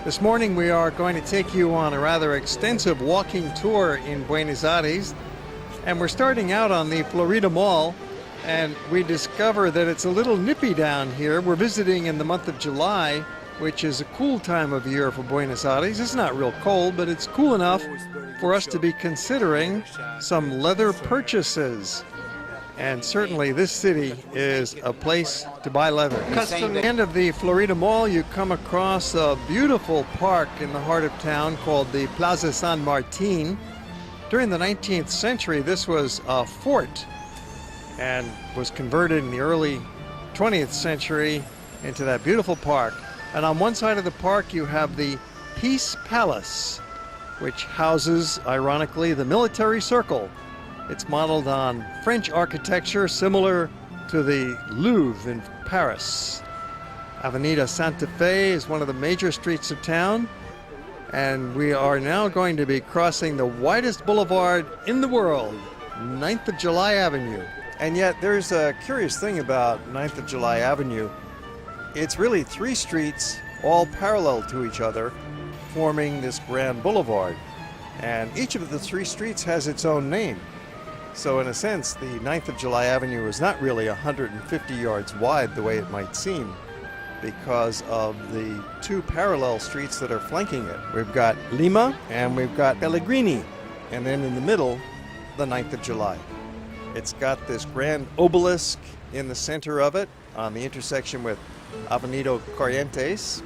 This morning we are going to take you on a rather extensive walking tour in Buenos Aires, and we're starting out on the Florida Mall, and we discover that it's a little nippy down here. We're visiting in the month of July, which is a cool time of year for Buenos Aires. It's not real cold, but it's cool enough for us to be considering some leather purchases. And certainly this city is a place to buy leather. At the end of the Florida Mall, you come across a beautiful park in the heart of town called the Plaza San Martin. During the 19th century, this was a fort and was converted in the early 20th century into that beautiful park. And on one side of the park, you have the Peace Palace, which houses, ironically, the military circle. It's modeled on French architecture similar to the Louvre in Paris. Avenida Santa Fe is one of the major streets of town, and we are now going to be crossing the widest boulevard in the world, 9th of July Avenue. And yet there's a curious thing about 9th of July Avenue. It's really three streets all parallel to each other, forming this grand boulevard. And each of the three streets has its own name. So in a sense, the 9th of July Avenue is not really 150 yards wide the way it might seem, because of the two parallel streets that are flanking it. We've got Lima and we've got Pellegrini, and then in the middle, the 9th of July. It's got this grand obelisk in the center of it on the intersection with Avenida Corrientes.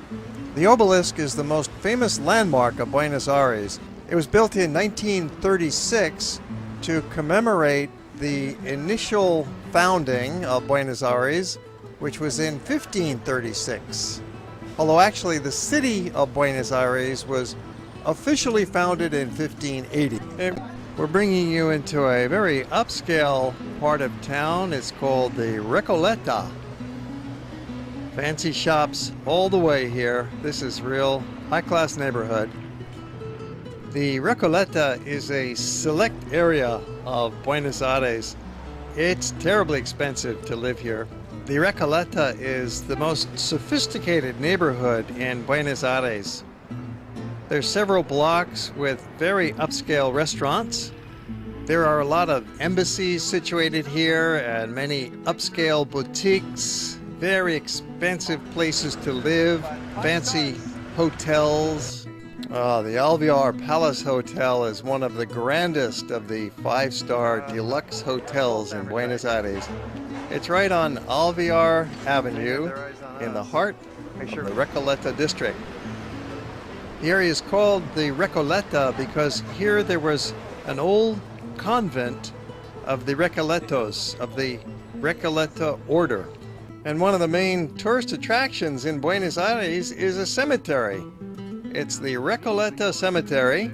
The obelisk is the most famous landmark of Buenos Aires. It was built in 1936 to commemorate the initial founding of Buenos Aires, which was in 1536. Although actually the city of Buenos Aires was officially founded in 1580. And we're bringing you into a very upscale part of town. It's called the Recoleta. Fancy shops all the way here. This is real high-class neighborhood. The Recoleta is a select area of Buenos Aires. It's terribly expensive to live here. The Recoleta is the most sophisticated neighborhood in Buenos Aires. There's several blocks with very upscale restaurants. There are a lot of embassies situated here and many upscale boutiques, very expensive places to live, fancy hotels. The Alvear Palace Hotel is one of the grandest of the five-star deluxe hotels in Buenos Aires. It's right on Alvear Avenue in the heart of the Recoleta district. The area is called the Recoleta because here there was an old convent of the Recoletos, of the Recoleta order. And one of the main tourist attractions in Buenos Aires is a cemetery. It's the Recoleta Cemetery.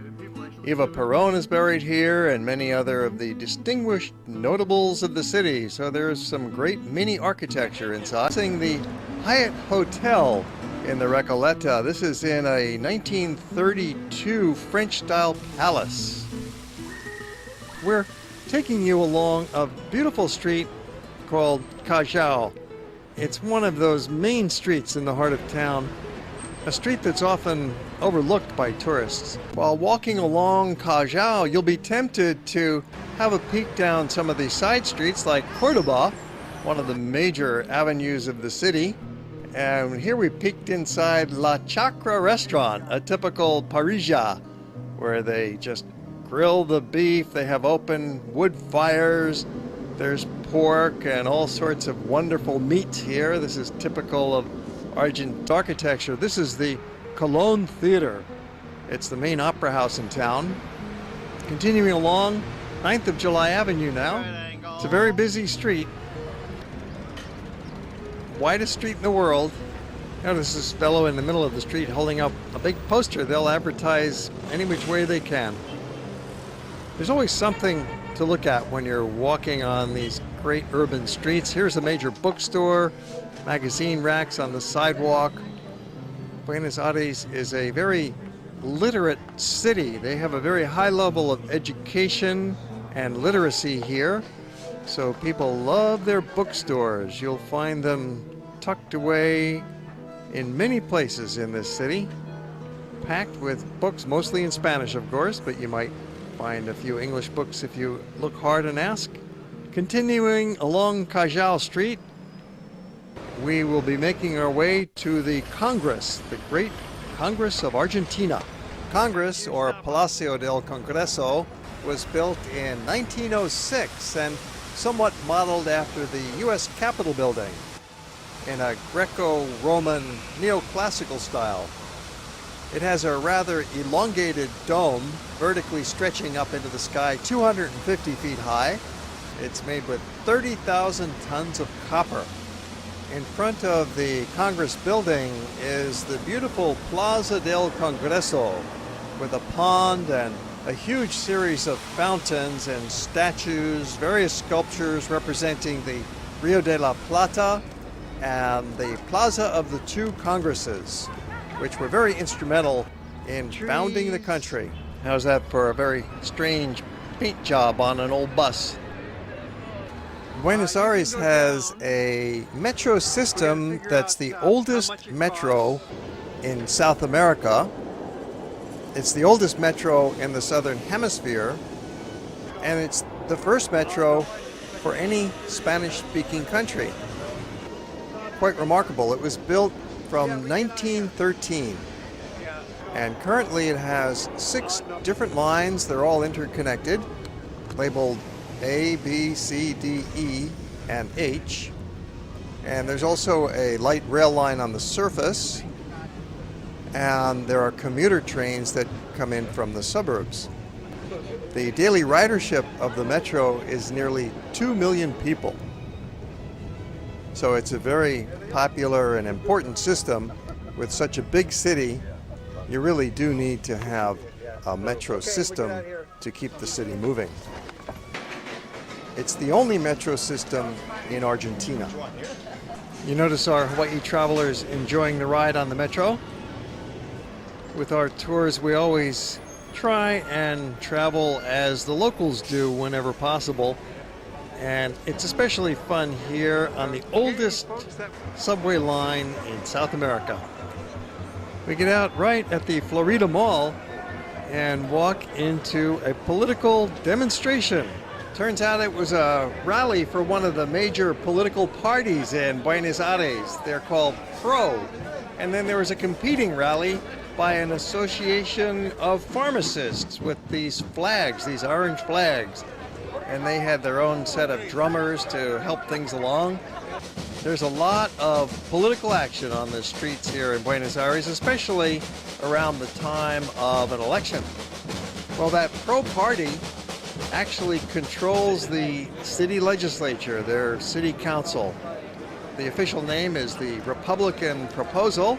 Eva Perón is buried here and many other of the distinguished notables of the city. So there's some great mini architecture inside. Seeing the Hyatt Hotel in the Recoleta. This is in a 1932 French-style palace. We're taking you along a beautiful street called Callao. It's one of those main streets in the heart of town. A street that's often overlooked by tourists. While walking along Callao, you'll be tempted to have a peek down some of the side streets like Cordoba, one of the major avenues of the city. And here we peeked inside La Chacra restaurant, a typical parrilla, where they just grill the beef. They have open wood fires. There's pork and all sorts of wonderful meats here. This is typical of Argentine architecture. This is the Colón Theater. It's the main opera house in town. Continuing along 9th of July Avenue now. It's a very busy street. Widest street in the world. Notice this fellow in the middle of the street holding up a big poster. They'll advertise any which way they can. There's always something to look at when you're walking on these great urban streets. Here's a major bookstore, magazine racks on the sidewalk. Buenos Aires is a very literate city. They have a very high level of education and literacy here. So people love their bookstores. You'll find them tucked away in many places in this city. packed with books, mostly in Spanish, of course, but you might find a few English books if you look hard and ask. Continuing along Callao Street, we will be making our way to the Congress, the Great Congress of Argentina. Congress, or Palacio del Congreso, was built in 1906 and somewhat modeled after the U.S. Capitol building in a Greco-Roman neoclassical style. It has a rather elongated dome vertically stretching up into the sky 250 feet high. It's made with 30,000 tons of copper. In front of the Congress building is the beautiful Plaza del Congreso with a pond and a huge series of fountains and statues, various sculptures representing the Rio de la Plata and the Plaza of the Two Congresses, which were very instrumental in founding the country. How's that for a very strange paint job on an old bus? Buenos Aires has a metro system that's the oldest metro in South America. It's the oldest metro in the Southern Hemisphere, and it's the first metro for any Spanish-speaking country. Quite remarkable. It was built from 1913, and currently it has 6 different lines. They're all interconnected, labeled A, B, C, D, E, and H. And there's also a light rail line on the surface, and there are commuter trains that come in from the suburbs. The daily ridership of the metro is nearly 2 million people. So it's a very popular and important system. With such a big city, you really do need to have a metro system to keep the city moving. It's the only metro system in Argentina. You notice our Hawaii travelers enjoying the ride on the metro. With our tours, we always try and travel as the locals do whenever possible. And it's especially fun here on the oldest subway line in South America. We get out right at the Florida Mall and walk into a political demonstration. Turns out it was a rally for one of the major political parties in Buenos Aires. They're called PRO. And then there was a competing rally by an association of pharmacists with these flags, these orange flags. And they had their own set of drummers to help things along. There's a lot of political action on the streets here in Buenos Aires, especially around the time of an election. Well, that PRO party actually controls the city legislature, their city council. The official name is the Republican Proposal,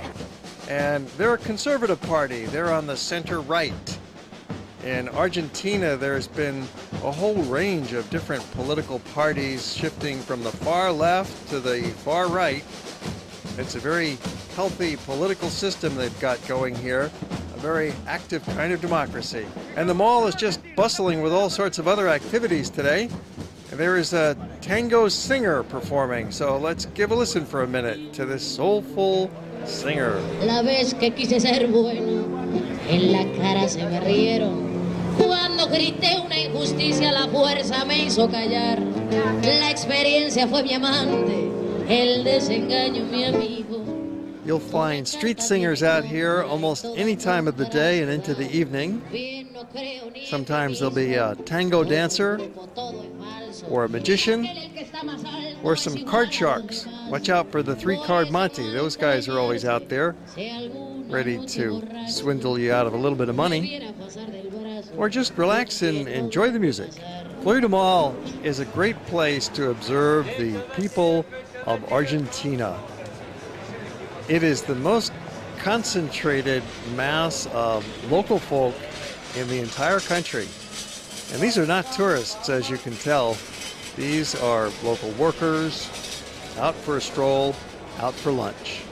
and they're a conservative party. They're on the center right. In Argentina, there's been a whole range of different political parties shifting from the far left to the far right. It's a very healthy political system they've got going here, a very active kind of democracy. And the mall is just bustling with all sorts of other activities today. There is a tango singer performing, so let's give a listen for a minute to this soulful singer. La vez que quise ser bueno, en la cara se me rieron. Cuando grité una injusticia, la fuerza me hizo callar. La experiencia fue mi amante, el desengaño mi amigo. You'll find street singers out here almost any time of the day and into the evening. Sometimes there'll be a tango dancer, or a magician, or some card sharks. Watch out for the 3-card Monte. Those guys are always out there, ready to swindle you out of a little bit of money. Or just relax and enjoy the music. Florida Mall is a great place to observe the people of Argentina. It is the most concentrated mass of local folk in the entire country. And these are not tourists, as you can tell. These are local workers out for a stroll, out for lunch.